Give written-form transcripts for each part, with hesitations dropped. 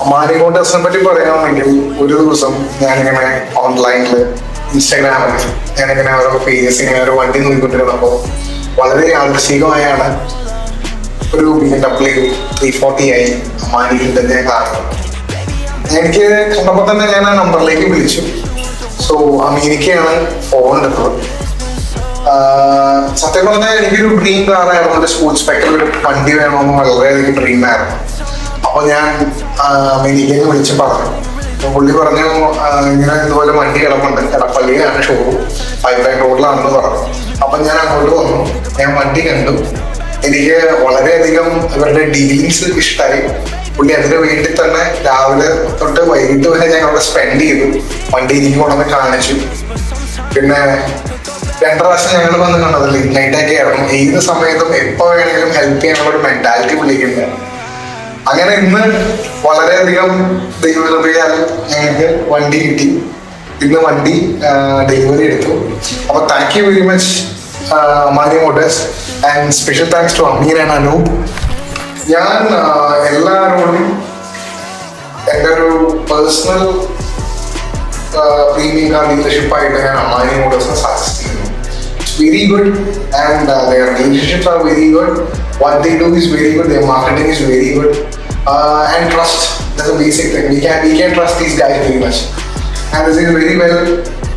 അമാനി മോട്ടോഴ്സിനെ പറ്റി പറയുകയാണെങ്കിൽ ഒരു ദിവസം ഞാനിങ്ങനെ ഓൺലൈനിൽ ഇൻസ്റ്റാഗ്രാമിൽ ഞാനിങ്ങനെ ഓരോ പേജസ് ഇങ്ങനെ ഒരു വണ്ടി നോക്കിക്കൊണ്ടിരുന്നപ്പോൾ വളരെ യാദൃശികമായാണ് ഒരു BMW 340i അമാനിയിൽ ഞാൻ കാണുന്നത്. എനിക്ക് കണ്ടപ്പോൾ തന്നെ ഞാൻ ആ നമ്പറിലേക്ക് വിളിച്ചു. സോ അമീനിക്കയാണ് ഫോൺ എടുത്തത്. സത്യം പറഞ്ഞാൽ എനിക്കൊരു ഡ്രീം കാറായിരുന്നു, ഒരു സ്പോർട്സ് സ്പെക്ടർ ഒരു വണ്ടി വേണമെന്ന് വളരെയധികം ഡ്രീമായിരുന്നു. അപ്പോൾ ഞാൻ അമീനിക്കയെ വിളിച്ച് പറഞ്ഞു. പുള്ളി പറഞ്ഞു ഇങ്ങനെ ഇതുപോലെ വണ്ടി കിടപ്പുണ്ട്, എടപ്പള്ളിയിലാണ് ഷോറൂം, പൈപ്പ്ലൈൻ റോഡിലാണെന്ന് പറഞ്ഞു. അപ്പം ഞാൻ അങ്ങോട്ട് വന്നു, ഞാൻ വണ്ടി കണ്ടു. എനിക്ക് വളരെയധികം ഇവരുടെ ഡീലിങ്സ് ഇഷ്ടമായി. പുള്ളി അതിന് വേണ്ടി തന്നെ രാവിലെ തൊട്ട് വൈകിട്ട് വരെ ഞാൻ അവിടെ സ്പെൻഡ് ചെയ്തു. വണ്ടി എനിക്ക് കൊണ്ടുവന്ന് കാണിച്ചു. പിന്നെ 2 പ്രാവശ്യം ഞങ്ങൾ വന്ന് കണ്ടത് ലേറ്റ് നൈറ്റൊക്കെ ആയിരുന്നു. ഏത് സമയത്തും എപ്പോൾ വേണമെങ്കിലും ഹെൽപ്പ് ചെയ്യാനുള്ള ഒരു മെന്റാലിറ്റി പുള്ളിക്കുണ്ട്. അങ്ങനെ ഇന്ന് വളരെയധികം ദൈവകൃപയാൽ ഞങ്ങൾക്ക് വണ്ടി കിട്ടി. ഇന്ന് വണ്ടി ഡെലിവറി എടുത്തു. അപ്പോൾ thank you very much Amani motors and special thanks to Ameer and Anoop. ഞാൻ എല്ലാവരോടും എൻ്റെ ഒരു പേഴ്സണൽ പ്രീമിയം കാർ ഡീലർഷിപ്പായിട്ട് ഞാൻ അമാനി മോട്ടോഴ്സിനെ സജസ്റ്റ് ചെയ്യുന്നു. It's very good and their relationships are very good. What they do is very good. Their marketing is very good. And trust, that's a basic thing. We can trust these guys very much. And this is very well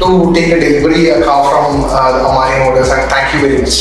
to take a delivery car from Amani Motors, and thank you very much.